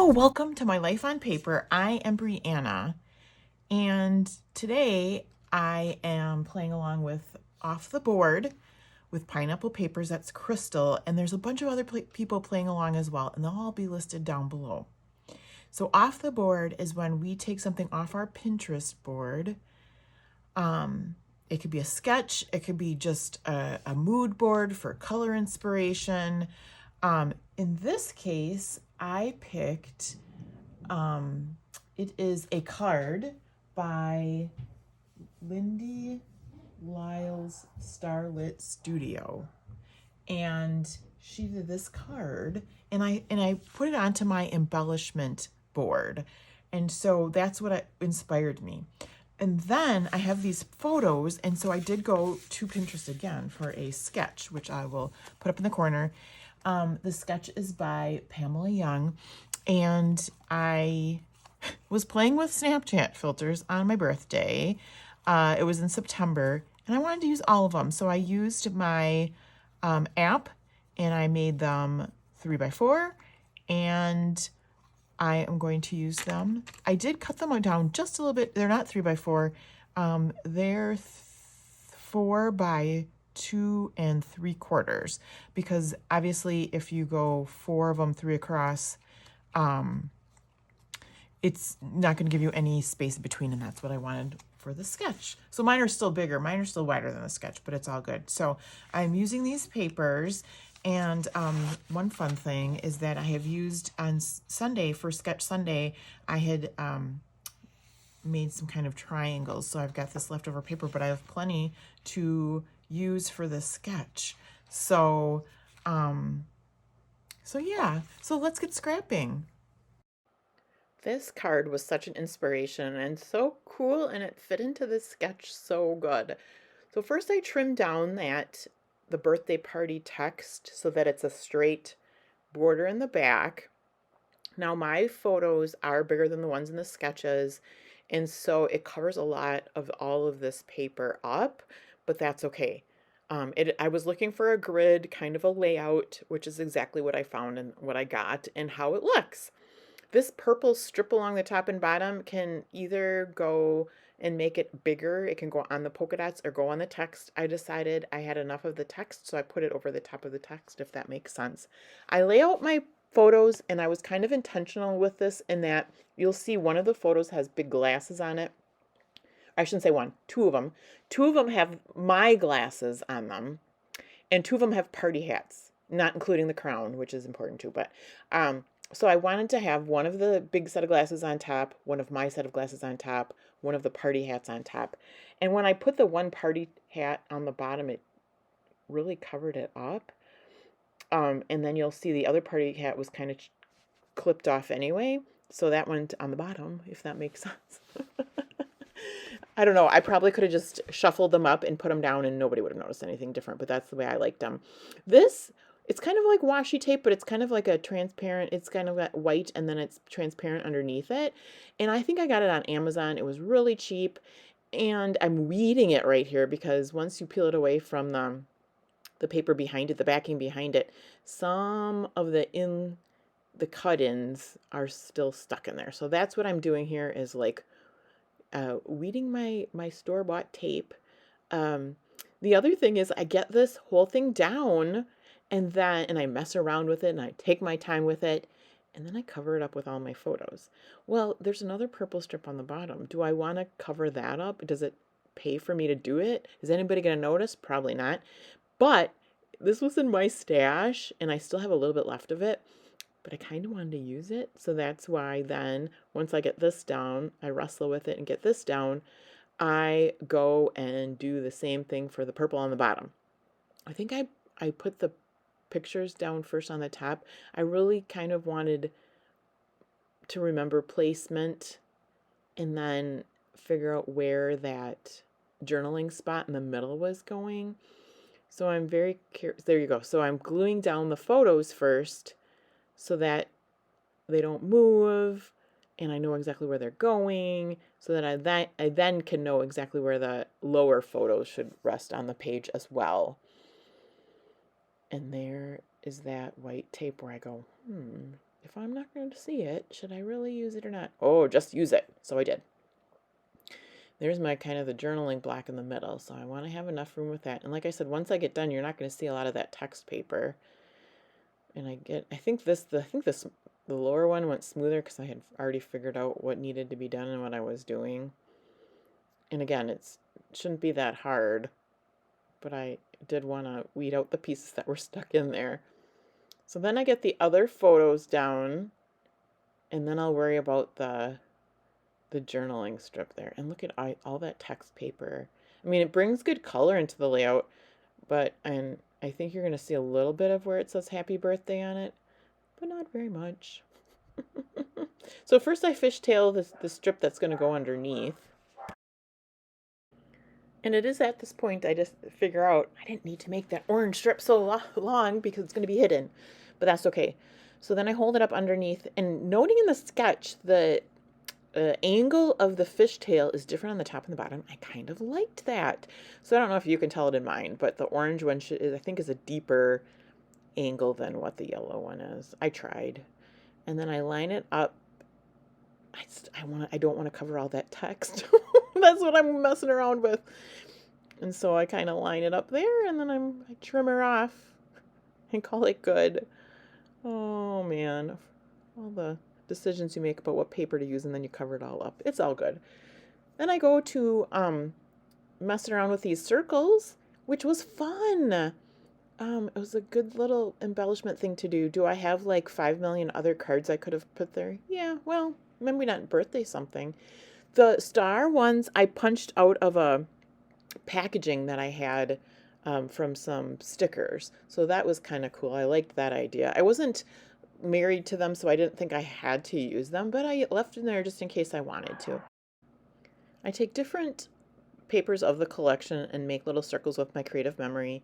Hello, welcome to my Life on Paper. I am Brianna, and today I am playing along with Off the Board with Pineapple Papers. That's Crystal, and there's a bunch of other people playing along as well, and they'll all be listed down below. So off the board is when we take something off our Pinterest board. It could be a sketch, it could be just a mood board for color inspiration. In this case, I picked it is a card by Lindy Lyle's Starlit Studio. And she did this card and I put it onto my embellishment board. And so that's what inspired me. And then I have these photos, and so I did go to Pinterest again for a sketch, which I will put up in the corner. The sketch is by Pamela Young, and I was playing with Snapchat filters on my birthday. It was in September, and I wanted to use all of them. So I used my app, and I made them 3x4, and I am going to use them. I did cut them down just a little bit. They're not 3x4. They're 4x2 3/4, because obviously if you go 4 of them 3 across, it's not going to give you any space in between, and that's what I wanted for the sketch. So mine are still bigger. Mine are still wider than the sketch, but it's all good. So I'm using these papers, and one fun thing is that I have used on Sunday, for Sketch Sunday, I had made some kind of triangles. So I've got this leftover paper, but I have plenty to use for the sketch. So, yeah, so let's get scrapping. This card was such an inspiration and so cool, and it fit into this sketch so good. So first I trimmed down the birthday party text so that it's a straight border in the back. Now my photos are bigger than the ones in the sketches, and so it covers a lot of all of this paper up, but that's okay. I was looking for a grid kind of a layout, which is exactly what I found and what I got and how it looks. This purple strip along the top and bottom can either go and make it bigger. It can go on the polka dots or go on the text. I decided I had enough of the text, so I put it over the top of the text, if that makes sense. I lay out my photos, and I was kind of intentional with this in that you'll see one of the photos has big glasses on it. I shouldn't say one, two of them. Two of them have my glasses on them, and two of them have party hats, not including the crown, which is important too. But so I wanted to have one of the big set of glasses on top, one of my set of glasses on top, one of the party hats on top. And when I put the one party hat on the bottom, it really covered it up. And then you'll see the other party hat was kind of clipped off anyway. So that went on the bottom, if that makes sense. I don't know. I probably could have just shuffled them up and put them down and nobody would have noticed anything different, but that's the way I liked them. It's kind of like washi tape, but it's kind of like a transparent, it's kind of white and then it's transparent underneath it. And I think I got it on Amazon. It was really cheap. And I'm reading it right here because once you peel it away from the paper behind it, the backing behind it, some of the cut-ins are still stuck in there. So that's what I'm doing here, is like weeding my store-bought tape. The other thing is I get this whole thing down, and I mess around with it and I take my time with it, and then I cover it up with all my photos. Well, there's another purple strip on the bottom. Do I want to cover that up? Does it pay for me to do it? Is anybody going to notice? Probably not. But this was in my stash and I still have a little bit left of it, but I kind of wanted to use it. So that's why then once I get this down, I wrestle with it and get this down, I go and do the same thing for the purple on the bottom. I think I put the pictures down first on the top. I really kind of wanted to remember placement and then figure out where that journaling spot in the middle was going. So I'm very curious. There you go. So I'm gluing down the photos first so that they don't move and I know exactly where they're going, so that I then can know exactly where the lower photos should rest on the page as well. And there is that white tape where I go, if I'm not going to see it, should I really use it or not? Oh, just use it. So I did. There's my kind of the journaling block in the middle. So I want to have enough room with that. And like I said, once I get done, you're not going to see a lot of that text paper. And I think the lower one went smoother because I had already figured out what needed to be done and what I was doing. And again, it shouldn't be that hard, but I did want to weed out the pieces that were stuck in there. So then I get the other photos down, and then I'll worry about the journaling strip there. And look at all that text paper. I mean, it brings good color into the layout, and I think you're going to see a little bit of where it says happy birthday on it, but not very much. So first I fishtail the strip that's going to go underneath. And it is at this point I just figure out I didn't need to make that orange strip so long because it's going to be hidden, but that's okay. So then I hold it up underneath, and noting in the sketch the angle of the fishtail is different on the top and the bottom. I kind of liked that. So I don't know if you can tell it in mine, but the orange one I think is a deeper angle than what the yellow one is. I tried. And then I line it up. I don't want to cover all that text. That's what I'm messing around with. And so I kind of line it up there, and then I trim her off and call it good. Oh man, all the decisions you make about what paper to use, and then you cover it all up. It's all good. Then I go to messing around with these circles, which was fun. It was a good little embellishment thing to do. Do I have like 5 million other cards I could have put there? Yeah, well, maybe not birthday something. The star ones I punched out of a packaging that I had from some stickers. So that was kind of cool. I liked that idea. I wasn't married to them, so I didn't think I had to use them, but I left them there just in case I wanted to. I take different papers of the collection and make little circles with my creative memory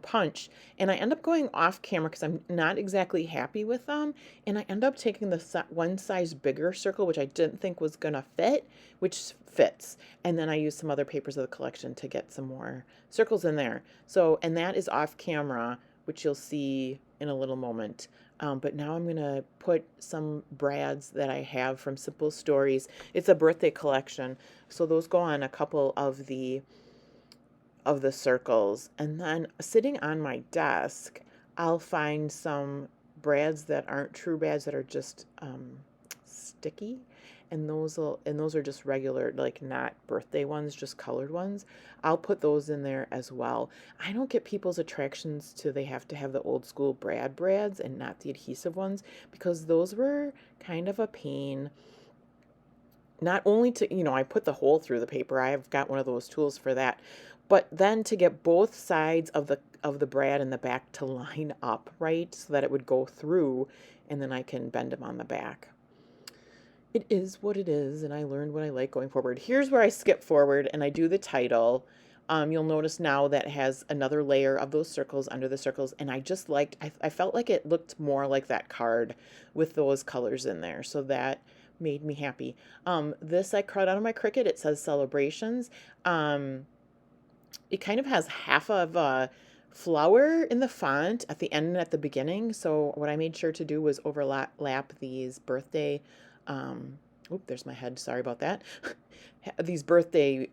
punch, and I end up going off camera because I'm not exactly happy with them, and I end up taking the one size bigger circle, which I didn't think was gonna fit, which fits, and then I use some other papers of the collection to get some more circles in there. So, and that is off camera, which you'll see in a little moment. But now I'm gonna put some brads that I have from Simple Stories. It's a birthday collection, so those go on a couple of the circles, and then sitting on my desk I'll find some brads that aren't true brads that are just sticky, and those are just regular, like not birthday ones, just colored ones. I'll put those in there as well. I don't get people's attractions to they have to have the old school brads and not the adhesive ones, because those were kind of a pain. Not only to, I put the hole through the paper. I've got one of those tools for that. But then to get both sides of the brad in the back to line up, right? So that it would go through, and then I can bend them on the back. It is what it is, and I learned what I like going forward. Here's where I skip forward and I do the title. You'll notice now that has another layer of those circles under the circles, and I just liked, I felt like it looked more like that card with those colors in there. So that made me happy. This I cut out of my Cricut. It says celebrations. It kind of has half of a flower in the font at the end and at the beginning. So what I made sure to do was overlap these birthday, there's my head, sorry about that. These birthday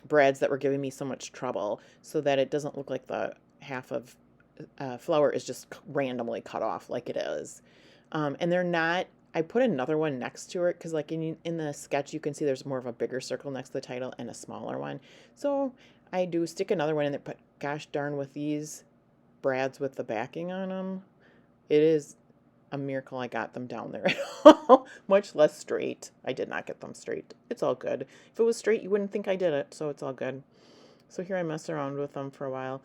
brads that were giving me so much trouble, so that it doesn't look like the half of flower is just randomly cut off like it is. And they're not, I put another one next to it because like in the sketch you can see there's more of a bigger circle next to the title and a smaller one. So I do stick another one in there, but gosh darn, with these brads with the backing on them, it is a miracle I got them down there at all, much less straight. I did not get them straight. It's all good. If it was straight, you wouldn't think I did it, so it's all good. So here I mess around with them for a while.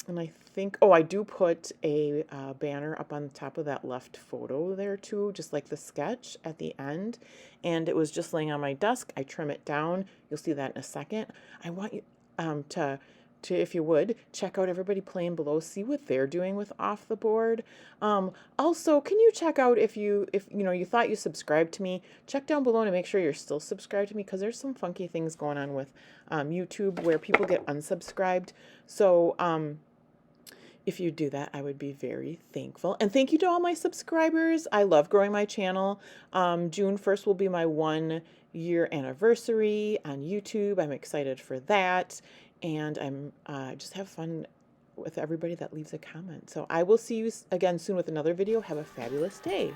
And I think, I do put a banner up on the top of that left photo there too, just like the sketch at the end. And it was just laying on my desk. I trim it down. You'll see that in a second. I want you to, if you would, check out everybody playing below, see what they're doing with Off the Board. Also, can you check out if you thought you subscribed to me, check down below to make sure you're still subscribed to me, because there's some funky things going on with YouTube where people get unsubscribed. So, If you do that, I would be very thankful. And thank you to all my subscribers. I love growing my channel. June 1st will be my 1 year anniversary on YouTube. I'm excited for that. And I'm just have fun with everybody that leaves a comment. So I will see you again soon with another video. Have a fabulous day.